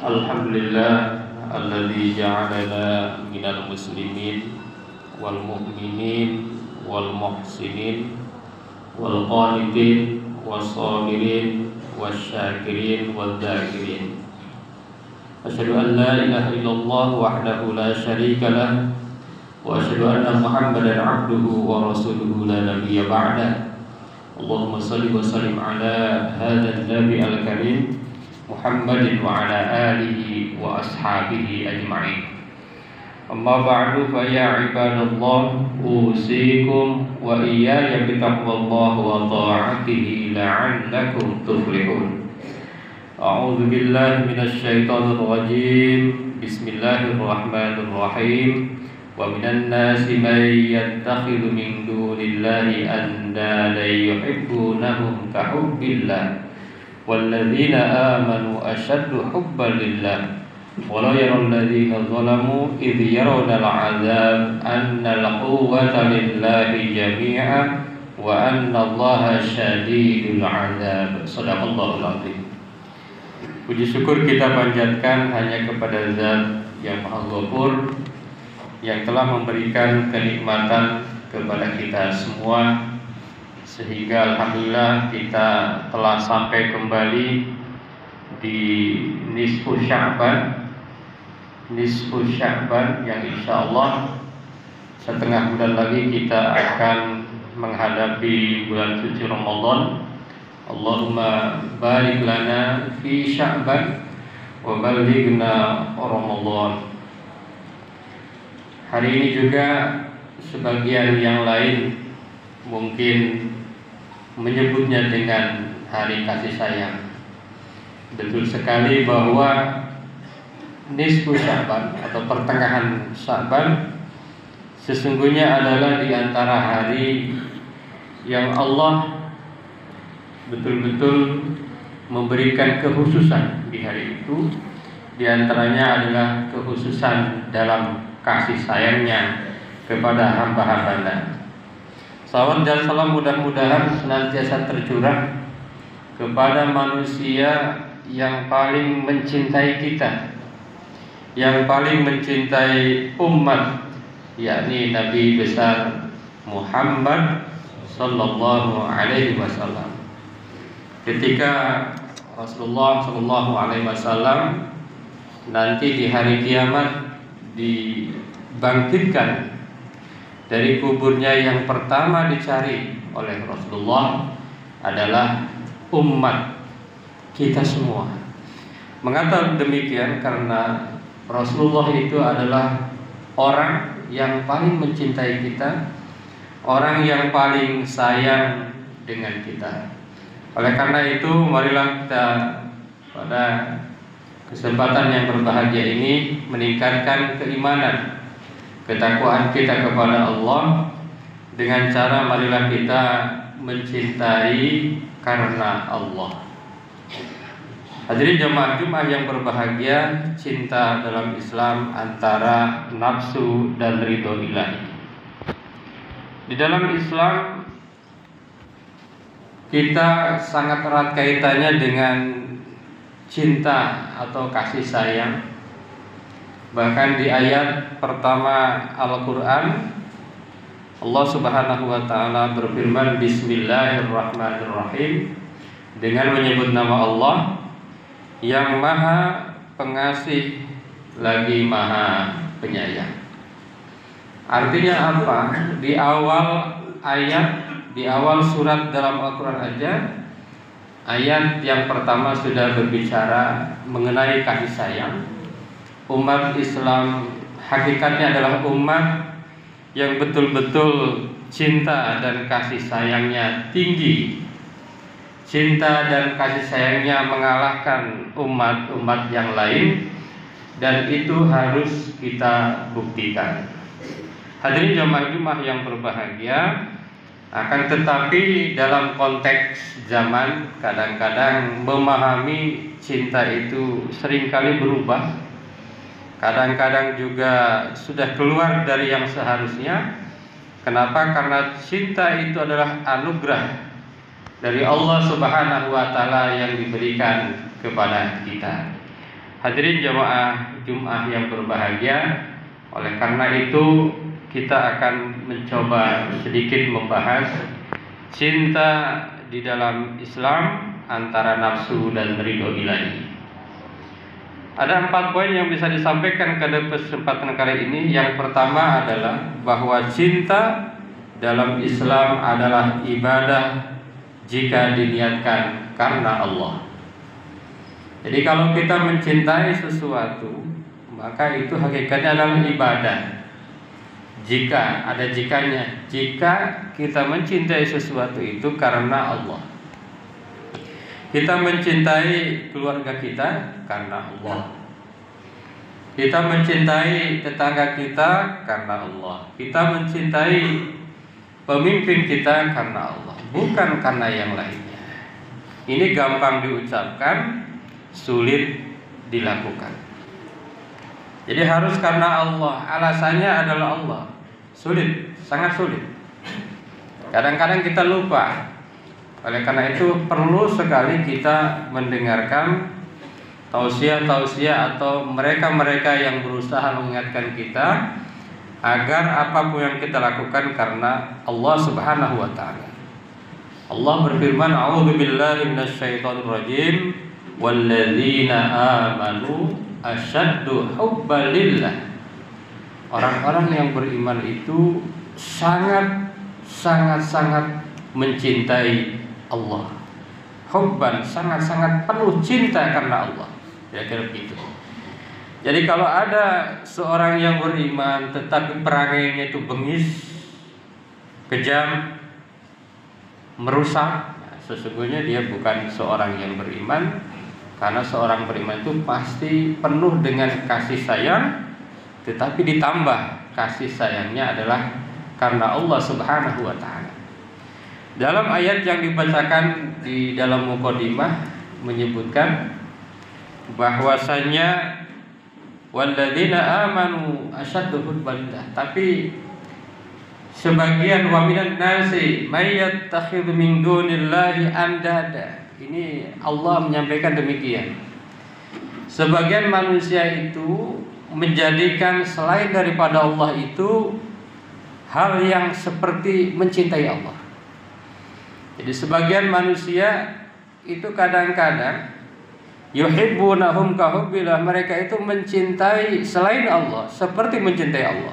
Alhamdulillah alladzi ja'alana minal muslimin wal mu'minin wal muhsinin wal qanitin was sabirin wasyakirin wad dzakirin. Asyhadu an la ilaha illallah wahdahu la syarika lah wa asyhadu anna Muhammadan abduhu wa rasuluhu la nabiyya ba'da. Allahumma shalli wa sallim ala hadzal nabi al-karim Muhammadin wa ala alihi wa ashabihi ajma'in. Amma ba'du fa ya ibadallah usikum wa iyaya bitaqwallahi wa ta'atihi la'allakum tuflihun. A'udzu billahi minasy syaithanir rajim. Bismillahirrahmanirrahim. Wa minan nasi may yattakhidhu min dunillahi andada yuhibbunahum ka hubbillah walladzina amanu ashaddu hubban lillah walau yaral ladzina zalamu idh yarawna al'adzab anna al-quwwata lillahi jami'a wa anna allaha syadidul 'adzab. Shadaqallahul 'azim. Puji syukur kita panjatkan hanya kepada Zat yang Maha Ghafur, yang telah memberikan kenikmatan kepada kita semua, sehingga alhamdulillah kita telah sampai kembali di nisfu Sya'ban yang insyaallah setengah bulan lagi kita akan menghadapi bulan suci Ramadan. Allahumma barik lana fi Sya'ban wa ballighna Ramadan. Hari ini juga sebagian yang lain mungkin menyebutnya dengan hari kasih sayang. Betul sekali bahwa nisfu Sya'ban atau pertengahan Sya'ban sesungguhnya adalah di antara hari yang Allah betul-betul memberikan kekhususan di hari itu. Di antaranya adalah kekhususan dalam kasih sayangnya kepada hamba-hambanya. Salawat dan salam mudah-mudahan senantiasa tercurah kepada manusia yang paling mencintai kita, yang paling mencintai umat, yakni Nabi besar Muhammad sallallahu alaihi wasallam. Ketika Rasulullah sallallahu alaihi wasallam nanti di hari kiamat dibangkitkan dari kuburnya, yang pertama dicari oleh Rasulullah adalah umat kita semua. Mengapa demikian? Karena Rasulullah itu adalah orang yang paling mencintai kita, orang yang paling sayang dengan kita. Oleh karena itu, marilah kita pada kesempatan yang berbahagia ini meningkatkan keimanan, ketakwaan kita kepada Allah dengan cara marilah kita mencintai karena Allah. Hadirin jamaah Jumat yang berbahagia, cinta dalam Islam antara nafsu dan ridho ilahi. Di dalam Islam kita sangat erat kaitannya dengan cinta atau kasih sayang. Bahkan di ayat pertama Al-Quran, Allah subhanahu wa ta'ala berfirman, Bismillahirrahmanirrahim, dengan menyebut nama Allah yang maha pengasih lagi maha penyayang. Artinya apa? Di awal ayat, di awal surat dalam Al-Quran aja, ayat yang pertama sudah berbicara mengenai kasih sayang. Umat Islam hakikatnya adalah umat yang betul-betul cinta dan kasih sayangnya tinggi. Cinta dan kasih sayangnya mengalahkan umat-umat yang lain, dan itu harus kita buktikan. Hadirin jamaah Jumat yang berbahagia, akan tetapi dalam konteks zaman kadang-kadang memahami cinta itu seringkali berubah. Kadang-kadang juga sudah keluar dari yang seharusnya. Kenapa? Karena cinta itu adalah anugerah dari Allah Subhanahu wa taala yang diberikan kepada kita. Hadirin jamaah Jumat yang berbahagia, oleh karena itu kita akan mencoba sedikit membahas cinta di dalam Islam antara nafsu dan ridho ilahi. Ada 4 poin yang bisa disampaikan pada kesempatan kali ini. Yang pertama adalah bahwa cinta dalam Islam adalah ibadah jika diniatkan karena Allah. Jadi kalau kita mencintai sesuatu, maka itu hakikatnya adalah ibadah. Jika ada jikanya, jika kita mencintai sesuatu itu karena Allah. Kita mencintai keluarga kita karena Allah. Kita mencintai tetangga kita karena Allah. Kita mencintai pemimpin kita karena Allah, bukan karena yang lainnya. Ini gampang diucapkan, sulit dilakukan. Jadi harus karena Allah. Alasannya adalah Allah. Sulit, sangat sulit. Kadang-kadang kita lupa. Oleh karena itu perlu sekali kita mendengarkan tausiah-tausiah atau mereka-mereka yang berusaha mengingatkan kita agar apapun yang kita lakukan karena Allah Subhanahu wa taala. Allah berfirman, "A'udzu billahi minasyaitonir rajim. Walladzina amanu asyaddu hubban lillah." Orang-orang yang beriman itu sangat mencintai Allah. Hubban, sangat penuh cinta karena Allah. Kira-kira begitu. Jadi kalau ada seorang yang beriman tetapi perangainya itu bengis, kejam, merusak, sesungguhnya dia bukan seorang yang beriman. Karena seorang beriman itu pasti penuh dengan kasih sayang, tetapi ditambah kasih sayangnya adalah karena Allah Subhanahu wa taala. Dalam ayat yang dibacakan di dalam mukadimah menyebutkan bahwasanya walladzina amanu asyaddu hubban lillah. Tapi sebagian wa minan nasi may yattakhidhu min dunillahi andada. Ini Allah menyampaikan demikian. Sebagian manusia itu menjadikan selain daripada Allah itu hal yang seperti mencintai Allah. Jadi sebagian manusia itu kadang-kadang yuhibbunahum ka hubbillah, mereka itu mencintai selain Allah seperti mencintai Allah.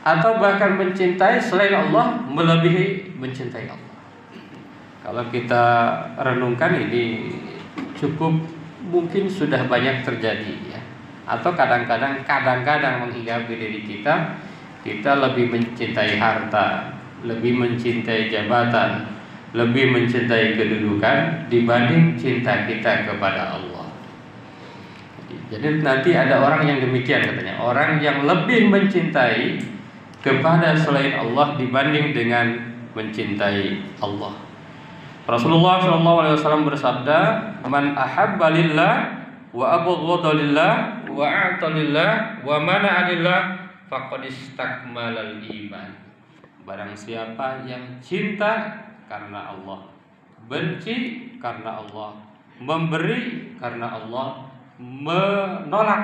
Atau bahkan mencintai selain Allah melebihi mencintai Allah. Kalau kita renungkan ini cukup mungkin sudah banyak terjadi ya. Atau kadang-kadang menghinggapi diri kita lebih mencintai harta, lebih mencintai jabatan, lebih mencintai kedudukan dibanding cinta kita kepada Allah. Jadi nanti ada orang yang demikian katanya, orang yang lebih mencintai kepada selain Allah dibanding dengan mencintai Allah. Rasulullah SAW bersabda, "Man ahabba lillah wa abghadha lillah wa a'ta lillah wa mana'a lillah faqad istakmalal iman." Barang siapa yang cinta karena Allah, benci karena Allah, memberi karena Allah, menolak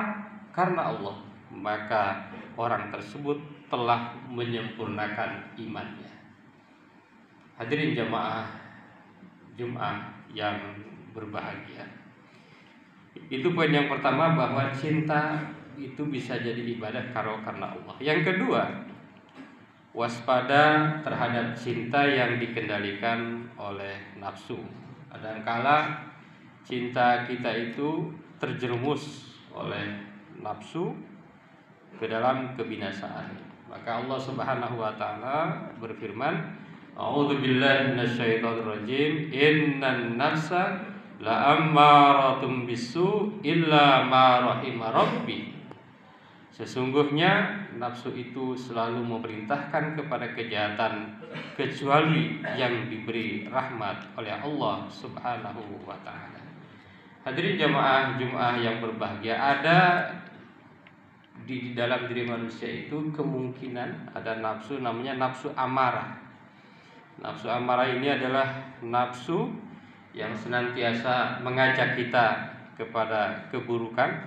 karena Allah, maka orang tersebut telah menyempurnakan imannya. Hadirin jamaah Jumat yang berbahagia. Itu poin yang pertama, bahwa cinta itu bisa jadi ibadah karena Allah. Yang kedua, waspada terhadap cinta yang dikendalikan oleh nafsu. Kadangkala cinta kita itu terjerumus oleh nafsu ke dalam kebinasaan. Maka Allah Subhanahu wa taala berfirman, "A'udzu billahi minasyaitonir rajim. Innan nafsa la'ammaratun bisu illa ma rahima rabbi." Sesungguhnya nafsu itu selalu memerintahkan kepada kejahatan kecuali yang diberi rahmat oleh Allah Subhanahu wa taala. Hadirin jamaah Jumat yang berbahagia, ada di dalam diri manusia itu kemungkinan ada nafsu, namanya nafsu amarah. Nafsu amarah ini adalah nafsu yang senantiasa mengajak kita kepada keburukan,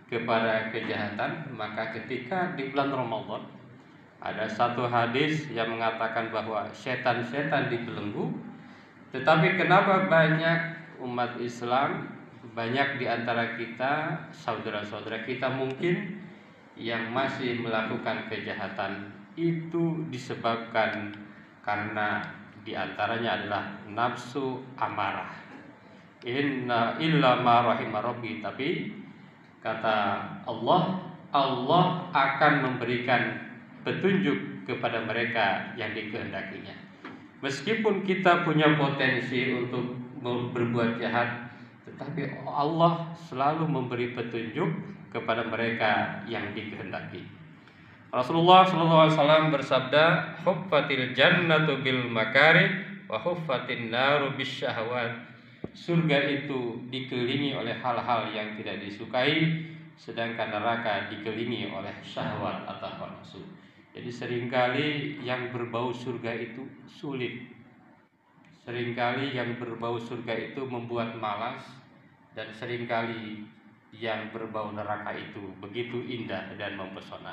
kepada kejahatan. Maka ketika di bulan Ramadan ada satu hadis yang mengatakan bahwa setan-setan dibelenggu, tetapi kenapa banyak umat Islam, banyak di antara kita, saudara-saudara kita mungkin yang masih melakukan kejahatan? Itu disebabkan karena diantaranya adalah nafsu amarah. Inna illa ma rahima rabbi. Tapi kata Allah akan memberikan petunjuk kepada mereka yang dikehendakinya. Meskipun kita punya potensi untuk berbuat jahat, tetapi Allah selalu memberi petunjuk kepada mereka yang dikehendaki. Rasulullah SAW bersabda, "Huffatil jannatu bil makarih wa huffatin naru bisyahwat." Surga itu dikelilingi oleh hal-hal yang tidak disukai, sedangkan neraka dikelilingi oleh syahwat atau hawa nafsu. Jadi seringkali yang berbau surga itu sulit. Seringkali yang berbau surga itu membuat malas, dan seringkali yang berbau neraka itu begitu indah dan mempesona.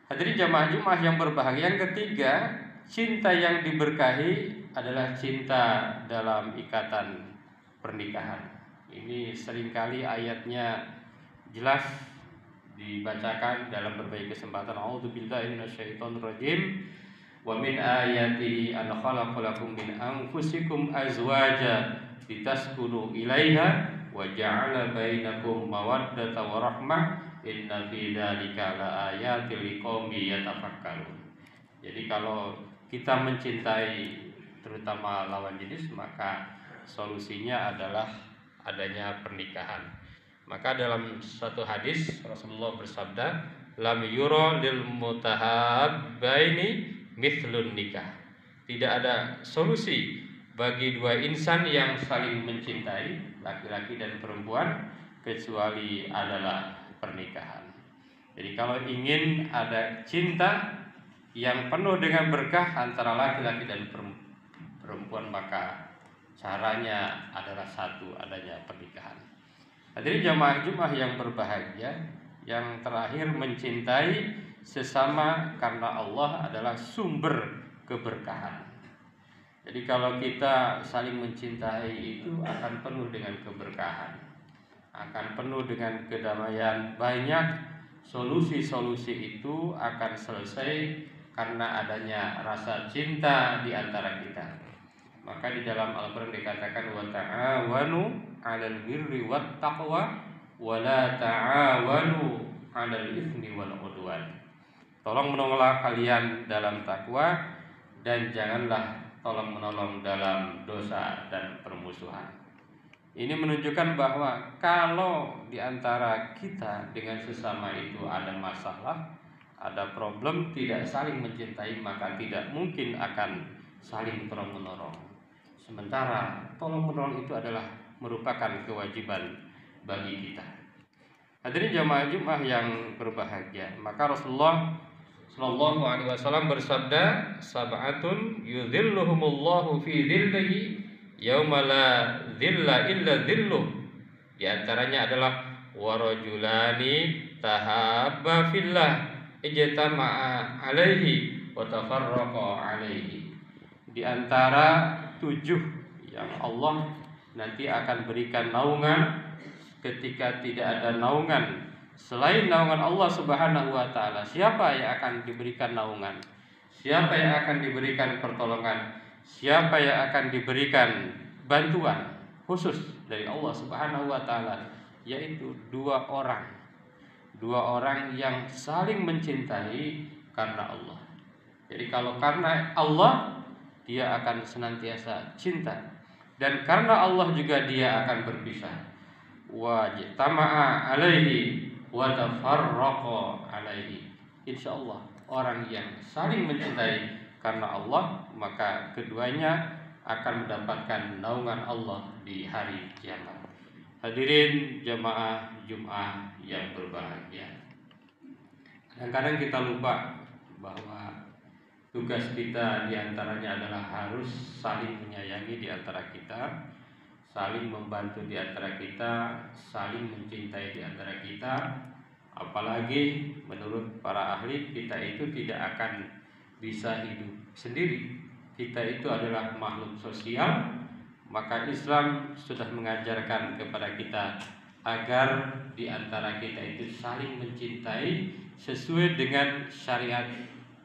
Hadirin jamaah Jumat yang berbahagia, yang ketiga, cinta yang diberkahi adalah cinta dalam ikatan pernikahan. Ini seringkali ayatnya jelas dibacakan dalam berbagai kesempatan. A'udzubillahi minasyaitonir rajim. Wa min ayati an khalaqalakum min anfusikum azwaja litaskunu ilaiha wa ja'ala bainakum mawaddatan wa rahmah. Inna fi dzalika laayatil liqaumin yatafakkarun. Jadi kalau kita mencintai terutama lawan jenis, maka solusinya adalah adanya pernikahan. Maka dalam satu hadis Rasulullah bersabda, lam yura lil mutahabbaini mithlun nikah. Tidak ada solusi bagi dua insan yang saling mencintai, laki-laki dan perempuan, kecuali adalah pernikahan. Jadi kalau ingin ada cinta yang penuh dengan berkah antara laki-laki dan perempuan, maka caranya adalah satu, adanya pernikahan. Hadirin jamaah Jumat yang berbahagia, yang terakhir, mencintai sesama karena Allah adalah sumber keberkahan. Jadi kalau kita saling mencintai itu akan penuh dengan keberkahan, akan penuh dengan kedamaian. Banyak solusi-solusi itu akan selesai karena adanya rasa cinta di antara kita. Maka di dalam Al-Quran dikatakan, wa ta'awanu 'alal birri wat taqwa wa la ta'awanu 'alal itsmi wal 'udwan. Tolong menolonglah kalian dalam takwa, dan janganlah tolong menolong dalam dosa dan permusuhan. Ini menunjukkan bahwa kalau di antara kita dengan sesama itu ada masalah, ada problem, tidak saling mencintai, maka tidak mungkin akan saling tolong-menolong. Sementara tolong-menolong itu adalah merupakan kewajiban bagi kita. Hadirin jamaah Jumat yang berbahagia, maka Rasulullah Shallallahu Alaihi Wasallam bersabda, sab'atun yudhilluhumullahu fi dhillihi yauma la dhilla illa dhilluh. Di antaranya adalah warajulani tahabba fillah ijtama'a alaihi wa tafarraqa alaihi. Di antara 7 yang Allah nanti akan berikan naungan ketika tidak ada naungan selain naungan Allah Subhanahu wa taala. Siapa yang akan diberikan naungan? Siapa yang akan diberikan pertolongan? Siapa yang akan diberikan bantuan khusus dari Allah Subhanahu wa taala? Yaitu 2 orang. 2 orang yang saling mencintai karena Allah. Jadi kalau karena Allah, dia akan senantiasa cinta, dan karena Allah juga dia akan berpisah. Wa jtama'a alaihi wa tafarraqa alaihi. Insyaallah orang yang saling mencintai karena Allah, maka keduanya akan mendapatkan naungan Allah di hari kiamat. Hadirin jamaah Jumat yang berbahagia, kadang-kadang kita lupa bahwa tugas kita diantaranya adalah harus saling menyayangi di antara kita, saling membantu di antara kita, saling mencintai di antara kita. Apalagi menurut para ahli, kita itu tidak akan bisa hidup sendiri. Kita itu adalah makhluk sosial, maka Islam sudah mengajarkan kepada kita agar di antara kita itu saling mencintai sesuai dengan syariat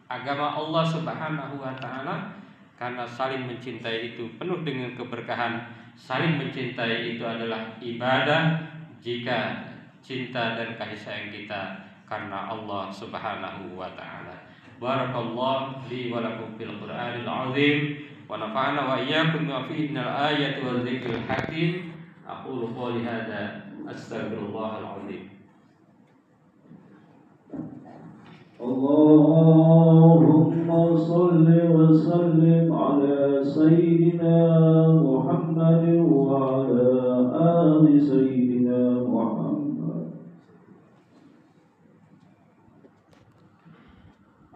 agama Allah Subhanahu wa taala, karena saling mencintai itu penuh dengan keberkahan. Saling mencintai itu adalah ibadah jika cinta dan kasih sayang kita karena Allah Subhanahu wa taala. Barakallahu li wa lakum fil Qur'anil azim wa nafa'ana wa iyyakum bima fihi minal ayati wal dzikril hakim. Aqulu qouli hadza astaghfirullahal azim. Allahumma salli wa sallim ala sayyidina Muhammad wa ala ali sayyidina Muhammad.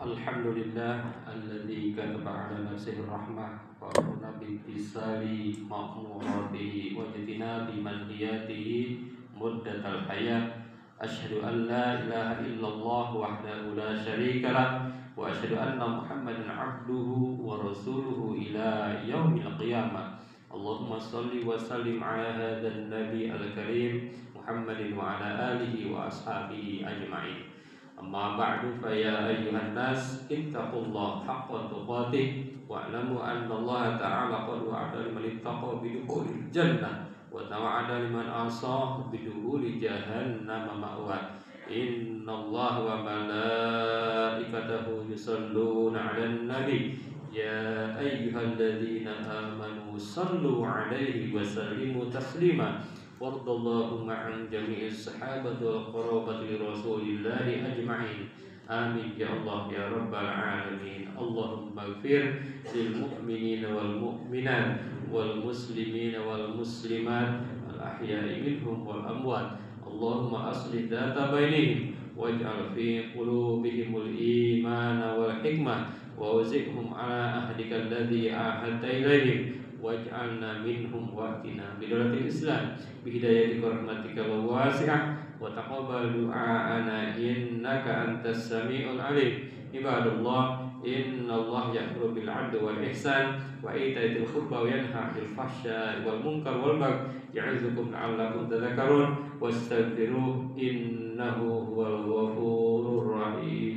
Alhamdulillah alladzi kataba ala nafsihi rahmah wa amana bi ittisali ma'muratihi wa jitinabi manhiyatihi muddatal hayat. Asyhadu an la ilaha illallah wahdahu la syarika lah wa asyhadu anna Muhammadan abduhu wa rasuluhu ila yaumil qiyamah. Allahumma salli wa sallim ala hadzal nabi al-karim Muhammadin wa ala alihi wa ashabihi ajma'in. Amma ba'du, fa ya ayyuhan nas ittaqullaha haqqa tuqatih wa'lamu anna Allah ta'ala qad wa'ada liman ittaqa bidukhulil jannah wa tawa'ada liman asa bidukhuli jahannam ma'wa. Innallaha wa malaikatahu yusalluna 'alan nabi ya ayyuhalladzina amanu sallu 'alaihi wa sallimu taslima. Wardallahu ma'an jami'is sahabati wal qarabati li rasulillahi ajma'in. Amin ya Allah ya rabbal alamin. Allahumma ighfir lil mu'minina wal mu'minat wal muslimina wal muslimat al ahya'i minhum wal amwat. Allahumma aslih dhata bainihim waj'al fi qulubihimul imana wal hikmah wa wazidhum ala ahdika alladhi ahadta ilaihim waj'alna minhum wa'tina bidolatil Islam bihidayatika rahmatika wa wasi'ah wa taqabbal du'aana innaka antas sami'ul alim. Ibadallah, innallaha ya'muru bil 'adli wal ihsan wa ita'i dzil qurba wa yanha 'anil fahsya'i wal munkar wal baghi ya'izukum la'allakum tadhakkarun wastaghfiruhu innahu huwal ghafurur rahim.